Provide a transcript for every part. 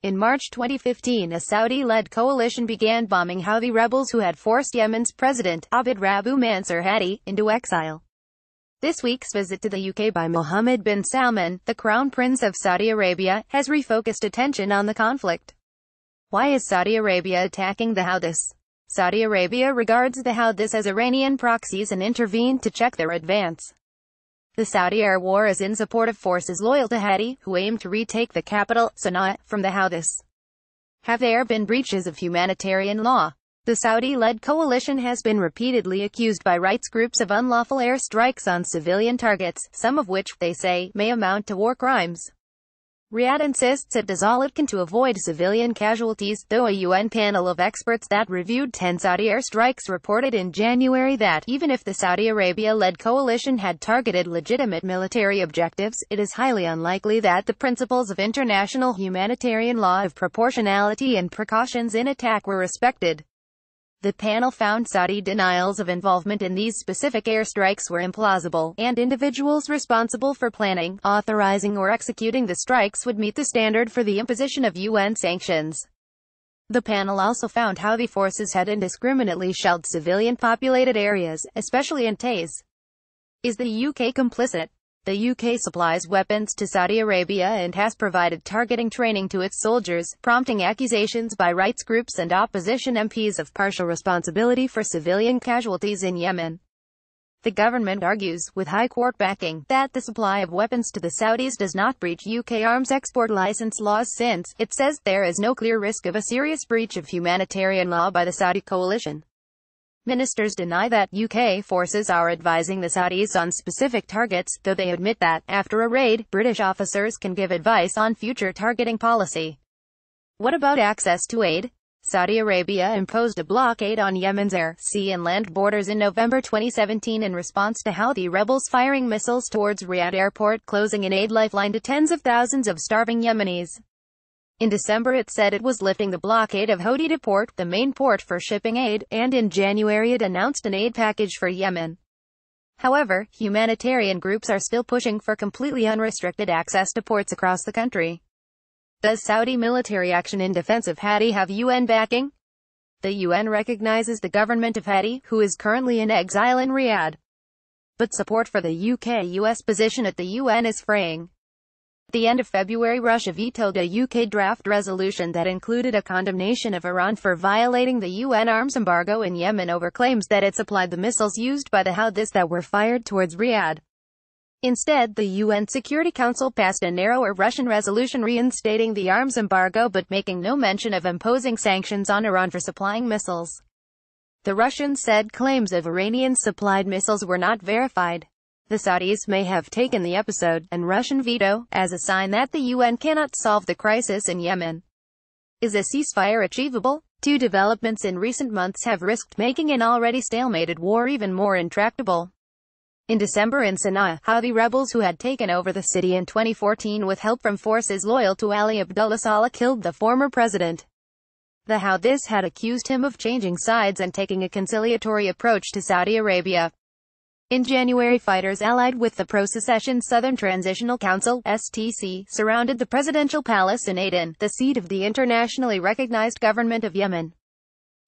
In March 2015, a Saudi-led coalition began bombing Houthi rebels who had forced Yemen's president, Abd Rabbu Mansour Hadi, into exile. This week's visit to the UK by Mohammed bin Salman, the Crown Prince of Saudi Arabia, has refocused attention on the conflict. Why is Saudi Arabia attacking the Houthis? Saudi Arabia regards the Houthis as Iranian proxies and intervened to check their advance. The Saudi air war is in support of forces loyal to Hadi, who aim to retake the capital, Sana'a, from the Houthis. Have there been breaches of humanitarian law? The Saudi-led coalition has been repeatedly accused by rights groups of unlawful airstrikes on civilian targets, some of which, they say, may amount to war crimes. Riyadh insists it does all it can to avoid civilian casualties, though a UN panel of experts that reviewed 10 Saudi airstrikes reported in January that, even if the Saudi Arabia-led coalition had targeted legitimate military objectives, it is highly unlikely that the principles of international humanitarian law of proportionality and precautions in attack were respected. The panel found Saudi denials of involvement in these specific airstrikes were implausible, and individuals responsible for planning, authorizing or executing the strikes would meet the standard for the imposition of UN sanctions. The panel also found Houthi forces had indiscriminately shelled civilian-populated areas, especially in Taiz. Is the UK complicit? The UK supplies weapons to Saudi Arabia and has provided targeting training to its soldiers, prompting accusations by rights groups and opposition MPs of partial responsibility for civilian casualties in Yemen. The government argues, with high court backing, that the supply of weapons to the Saudis does not breach UK arms export license laws since, it says, there is no clear risk of a serious breach of humanitarian law by the Saudi coalition. Ministers deny that UK forces are advising the Saudis on specific targets, though they admit that, after a raid, British officers can give advice on future targeting policy. What about access to aid? Saudi Arabia imposed a blockade on Yemen's air, sea and land borders in November 2017 in response to Houthi rebels firing missiles towards Riyadh airport, closing an aid lifeline to tens of thousands of starving Yemenis. In December it said it was lifting the blockade of Hodeida port, the main port for shipping aid, and in January it announced an aid package for Yemen. However, humanitarian groups are still pushing for completely unrestricted access to ports across the country. Does Saudi military action in defense of Hadi have UN backing? The UN recognizes the government of Hadi, who is currently in exile in Riyadh. But support for the UK-US position at the UN is fraying. At the end of February, Russia vetoed a UK draft resolution that included a condemnation of Iran for violating the UN arms embargo in Yemen over claims that it supplied the missiles used by the Houthis that were fired towards Riyadh. Instead, the UN Security Council passed a narrower Russian resolution reinstating the arms embargo but making no mention of imposing sanctions on Iran for supplying missiles. The Russians said claims of Iranian-supplied missiles were not verified. The Saudis may have taken the episode, and Russian veto, as a sign that the UN cannot solve the crisis in Yemen. Is a ceasefire achievable? Two developments in recent months have risked making an already stalemated war even more intractable. In December in Sana'a, Houthi rebels who had taken over the city in 2014 with help from forces loyal to Ali Abdullah Saleh killed the former president. The Houthis had accused him of changing sides and taking a conciliatory approach to Saudi Arabia. In January, fighters allied with the pro-secession Southern Transitional Council (STC) surrounded the presidential palace in Aden, the seat of the internationally recognized government of Yemen.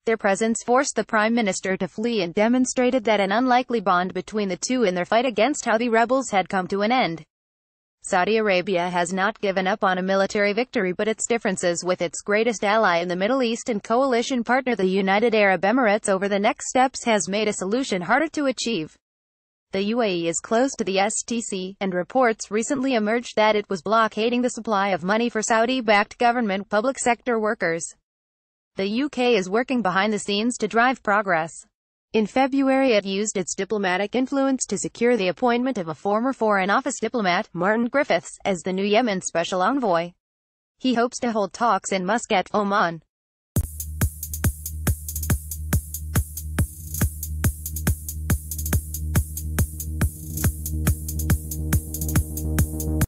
Their presence forced the prime minister to flee and demonstrated that an unlikely bond between the two in their fight against Houthi rebels had come to an end. Saudi Arabia has not given up on a military victory, but its differences with its greatest ally in the Middle East and coalition partner the United Arab Emirates over the next steps has made a solution harder to achieve. The UAE is close to the STC, and reports recently emerged that it was blockading the supply of money for Saudi-backed government public sector workers. The UK is working behind the scenes to drive progress. In February it used its diplomatic influence to secure the appointment of a former Foreign Office diplomat, Martin Griffiths, as the new Yemen Special Envoy. He hopes to hold talks in Muscat, Oman.